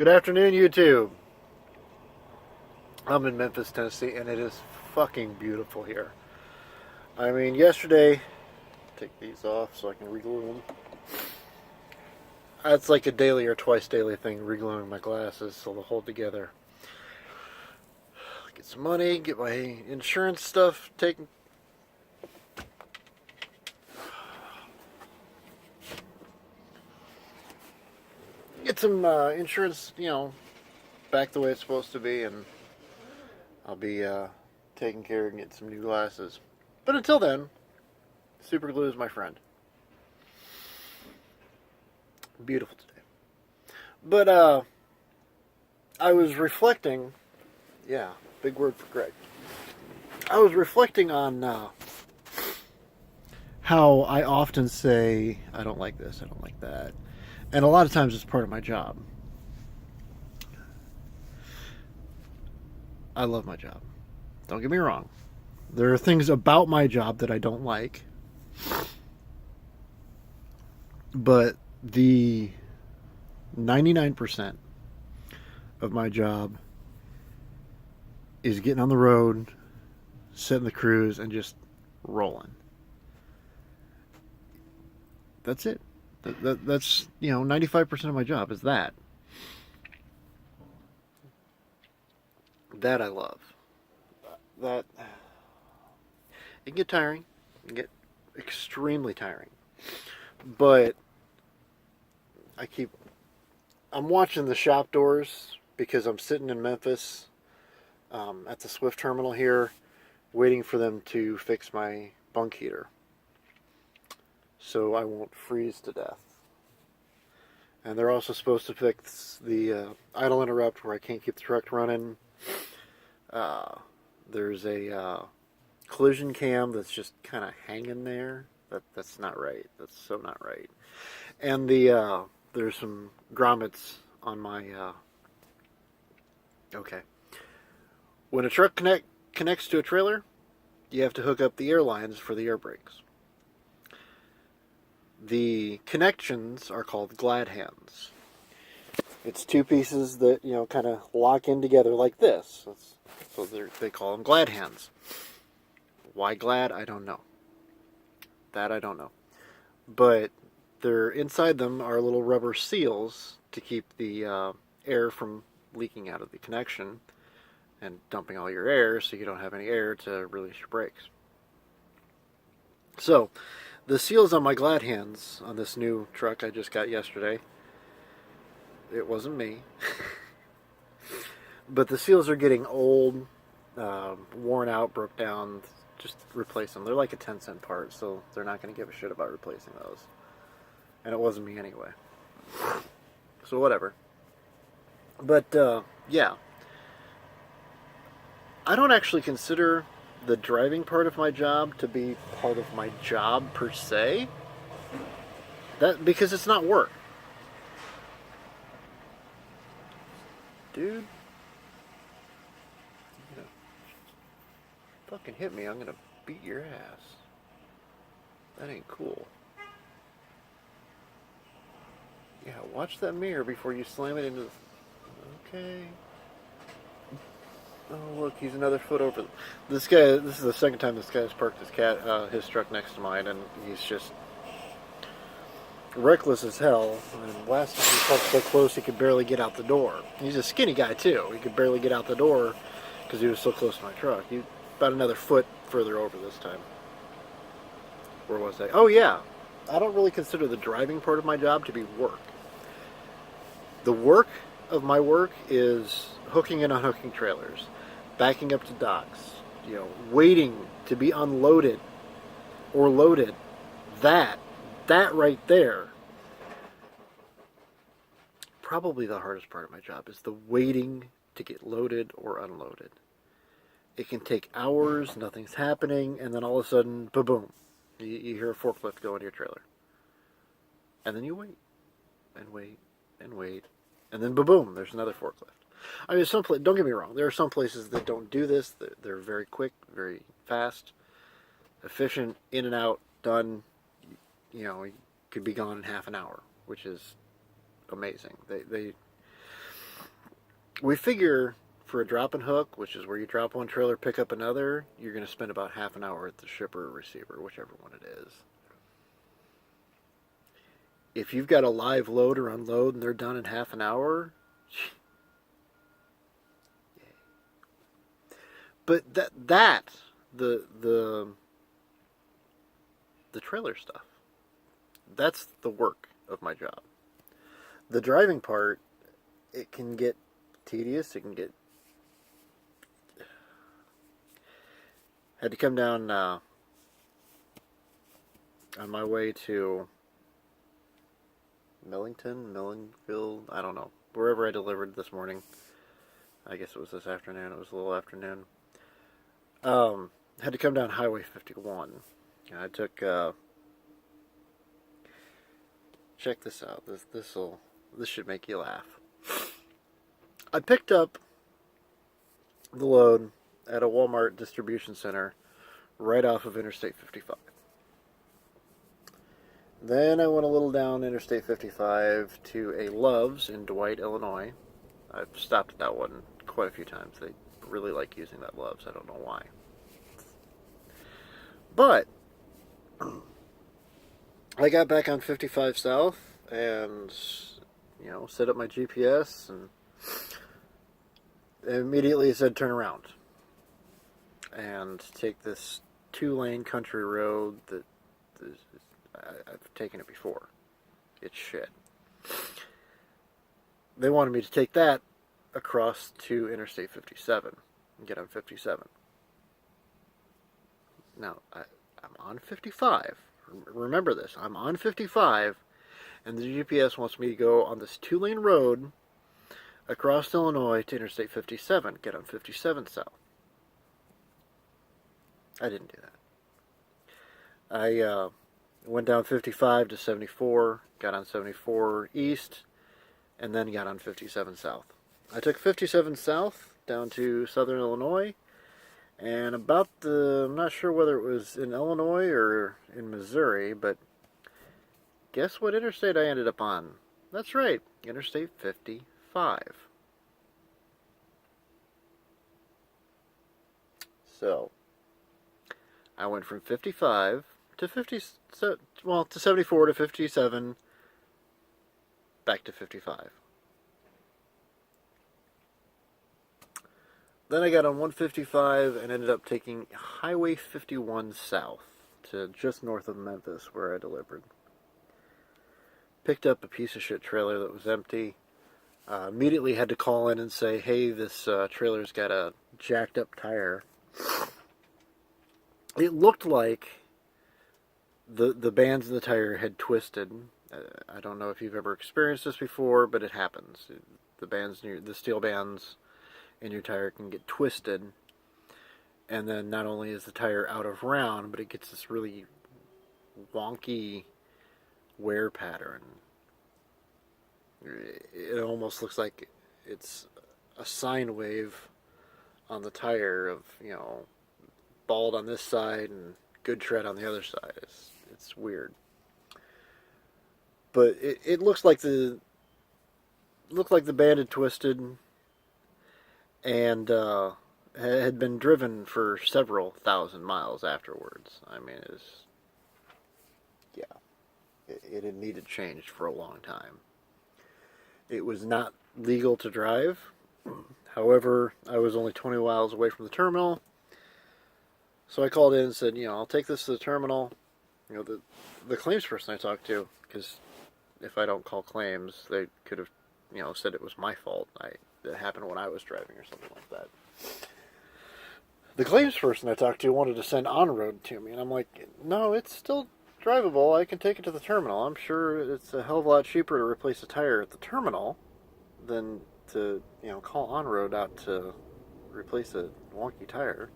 Good afternoon, YouTube. I'm in Memphis, Tennessee, and it is fucking beautiful here. I mean, yesterday, take these off so I can reglue them. That's like a daily or twice daily thing, regluing my glasses so they'll hold together. Get some money, get my insurance stuff taken. Get some insurance, back the way it's supposed to be, and I'll be taking care and getting some new glasses. But until then, super glue is my friend. Beautiful today. But I was reflecting. Yeah, big word for Greg. I was reflecting on how I often say, I don't like this, I don't like that. And a lot of times it's part of my job. I love my job. Don't get me wrong. There are things about my job that I don't like. But the 99% of my job is getting on the road, setting the cruise, and just rolling. That's it. That's 95% of my job is that. That I love. That it can get tiring. It can get extremely tiring. But I'm watching the shop doors because I'm sitting in Memphis at the Swift terminal here, waiting for them to fix my bunk heater so I won't freeze to death. And they're also supposed to fix the idle interrupt where I can't keep the truck running. There's a collision cam that's just kind of hanging there. That's not right. That's so not right. And there's some grommets on my. Okay. When a truck connects to a trailer, you have to hook up the air lines for the air brakes. The connections are called glad hands. It's two pieces that kind of lock in together like this. So they call them glad hands. Why glad? I don't know. That I don't know. But inside them are little rubber seals to keep the air from leaking out of the connection and dumping all your air so you don't have any air to release your brakes. So, the seals on my glad hands on this new truck I just got yesterday, it wasn't me, but the seals are getting old, worn out, broke down. Just replace them. They're like a 10-cent part, so they're not going to give a shit about replacing those. And it wasn't me anyway. So whatever. But, yeah. I don't actually consider the driving part of my job to be part of my job per se. Because it's not work. Dude. Fucking hit me, I'm gonna beat your ass. That ain't cool. Yeah, watch that mirror before you slam it into the... Okay. Oh, look, he's another foot over. This is the second time this guy's parked his truck next to mine, and he's just reckless as hell. And last time he parked so close he could barely get out the door. He's a skinny guy, too. He could barely get out the door because he was so close to my truck. About another foot further over this time. Where was I? Oh, yeah. I don't really consider the driving part of my job to be work. The work of my work is hooking and unhooking trailers, backing up to docks, waiting to be unloaded or loaded. That right there, probably the hardest part of my job is the waiting to get loaded or unloaded. It can take hours, nothing's happening, and then all of a sudden, boom, you hear a forklift go into your trailer. And then you wait, and wait, and wait, and then boom, there's another forklift. I mean, don't get me wrong, there are some places that don't do this. They're very quick, very fast, efficient, in and out, done. You could be gone in half an hour, which is amazing. They We figure for a drop and hook, which is where you drop one trailer, pick up another, you're going to spend about half an hour at the shipper or receiver, whichever one it is. If you've got a live load or unload and they're done in half an hour, but the trailer stuff, that's the work of my job. The driving part, it can get tedious. It can get. Had to come down on my way to Millingville, I don't know, wherever I delivered this morning. I guess it was this afternoon. It was a little afternoon. Had to come down Highway 51. I took. Check this out. This should make you laugh. I picked up the load at a Walmart distribution center right off of Interstate 55. Then I went a little down Interstate 55 to a Love's in Dwight, Illinois. I've stopped at that one quite a few times. They really like using that Love's. I don't know why. But I got back on 55 South and, set up my GPS and immediately it said turn around and take this 2-lane country road that I've taken it before. It's shit. They wanted me to take that across to Interstate 57 and get on 57. Now, I'm on 55. Remember this. I'm on 55, and the GPS wants me to go on this 2-lane road across Illinois to Interstate 57, get on 57 South. I didn't do that. I went down 55 to 74, got on 74 East, and then got on 57 South. I took 57 South down to Southern Illinois, and I'm not sure whether it was in Illinois or in Missouri, but guess what interstate I ended up on? That's right, Interstate 55. So, I went from 55 to 74 to 57, back to 55. Then I got on 155 and ended up taking Highway 51 South to just north of Memphis, where I delivered. Picked up a piece of shit trailer that was empty. Immediately had to call in and say, hey, this trailer's got a jacked up tire. It looked like the bands in the tire had twisted. I don't know if you've ever experienced this before, but it happens. The steel bands in your tire can get twisted, and then not only is the tire out of round, but it gets this really wonky wear pattern. It almost looks like it's a sine wave on the tire of, bald on this side and good tread on the other side. It's weird. But it looks like the band had twisted and had been driven for several thousand miles afterwards. I mean, it had needed changed for a long time. It was not legal to drive. However, I was only 20 miles away from the terminal, so I called in and said, I'll take this to the terminal. The claims person I talked to, because if I don't call claims, they could have, said it was my fault. It happened when I was driving or something like that. The claims person I talked to wanted to send on-road to me, and I'm like, no, it's still drivable. I can take it to the terminal. I'm sure it's a hell of a lot cheaper to replace a tire at the terminal than to, call on-road out to replace a wonky tire.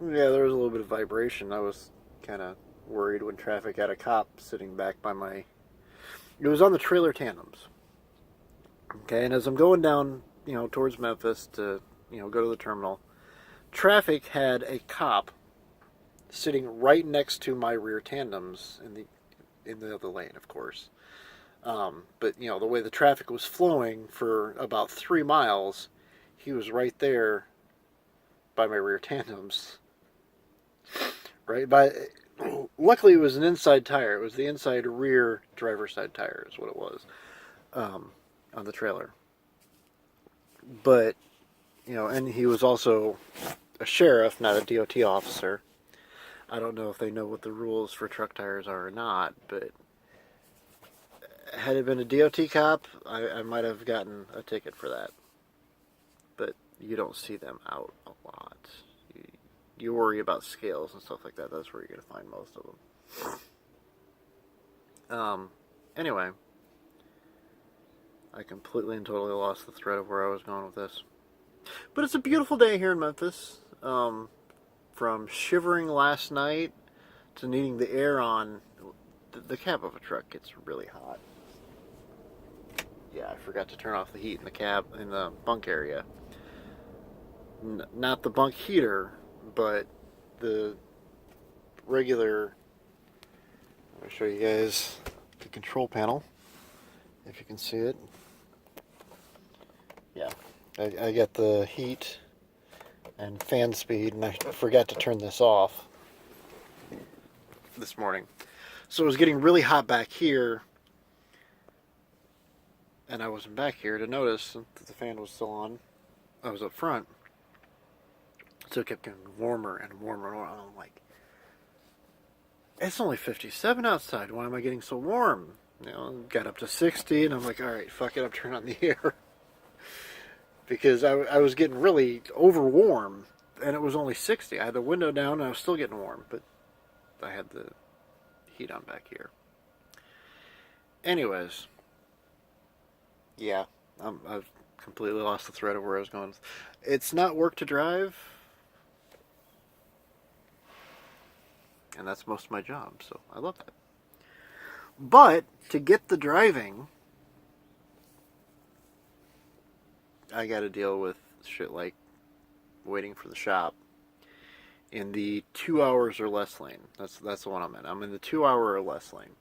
Yeah, there was a little bit of vibration. I was kind of worried when traffic had a cop sitting back by my... It was on the trailer tandems. Okay, and as I'm going down, towards Memphis to, go to the terminal, traffic had a cop sitting right next to my rear tandems in the other lane, of course. But, you know, the way the traffic was flowing for about 3 miles, he was right there by my rear tandems. Right? Luckily, it was an inside tire. It was the inside rear driver's side tire is what it was, on the trailer. But, you know, and he was also a sheriff, not a DOT officer. I don't know if they know what the rules for truck tires are or not, but had it been a DOT cop, I might have gotten a ticket for that. But you don't see them out a lot. You worry about scales and stuff like that. That's where you're going to find most of them. Anyway, I completely and totally lost the thread of where I was going with this. But it's a beautiful day here in Memphis. From shivering last night to needing the air on, the cab of a truck gets really hot. Yeah, I forgot to turn off the heat in the cab, in the bunk area. Not the bunk heater, but the regular. Let me show you guys the control panel, if you can see it. Yeah, I got the heat and fan speed, and I forgot to turn this off this morning. So it was getting really hot back here, and I wasn't back here to notice that the fan was still on. I was up front. So it kept getting warmer and warmer and warmer. I'm like, it's only 57 outside. Why am I getting so warm? You know, got up to 60, and I'm like, all right, fuck it, I'm turning on the air. Because I was getting really over warm, and it was only 60. I had the window down, and I was still getting warm, but I had the heat on back here. Anyways, yeah, I've completely lost the thread of where I was going. It's not work to drive, and that's most of my job, so I love that. But to get the driving, I got to deal with shit like waiting for the shop in the 2 hours or less lane. That's the one I'm in. I'm in the 2 hour or less lane.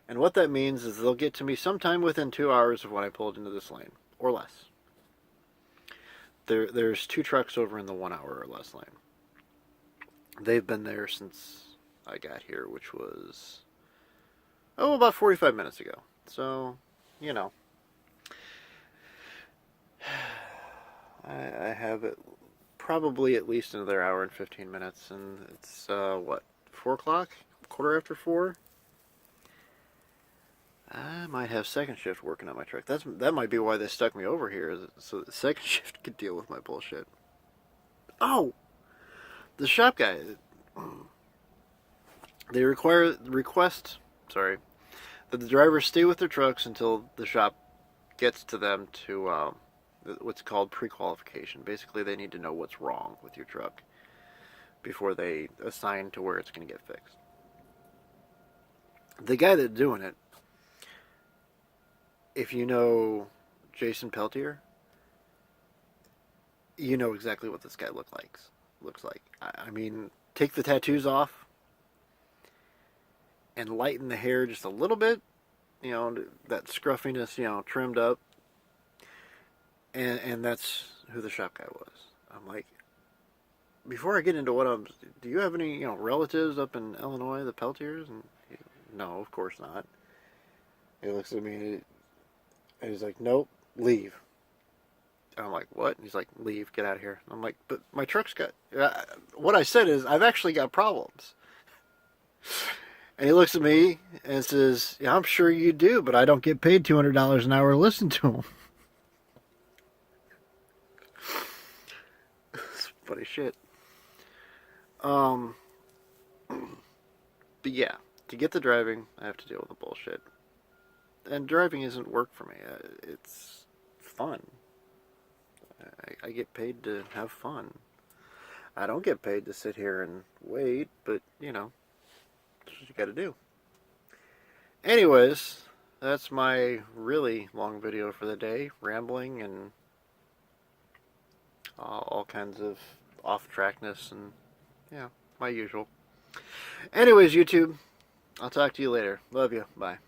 And what that means is they'll get to me sometime within 2 hours of when I pulled into this lane, or less. There's 2 trucks over in the 1 hour or less lane. They've been there since I got here, which was, about 45 minutes ago. So, you know, I have it probably at least another hour and 15 minutes, and it's, 4 o'clock? Quarter after 4? I might have second shift working on my truck. That might be why they stuck me over here, so the second shift could deal with my bullshit. Oh! The shop guy, they request that the drivers stay with their trucks until the shop gets to them to what's called pre-qualification. Basically, they need to know what's wrong with your truck before they assign to where it's going to get fixed. The guy that's doing it, if you know Jason Peltier, you know exactly what this guy looks like. I mean, take the tattoos off and lighten the hair just a little bit, you know, that scruffiness, you know, trimmed up, and that's who the shop guy was. I'm like, before I get into do you have any, you know, relatives up in Illinois, the Peltiers? And no, of course not. He looks at me and he's like, nope, leave. And I'm like, what? And he's like, leave, get out of here. And I'm like, but my truck's got... what I said is, I've actually got problems. And he looks at me and says, yeah, I'm sure you do, but I don't get paid $200 an hour to listen to him. It's funny shit. But yeah, to get the driving, I have to deal with the bullshit. And driving isn't work for me. It's fun. I get paid to have fun. I don't get paid to sit here and wait, but, you know, that's what you gotta do. Anyways, that's my really long video for the day. Rambling and all kinds of off-trackness and, yeah, my usual. Anyways, YouTube, I'll talk to you later. Love you. Bye.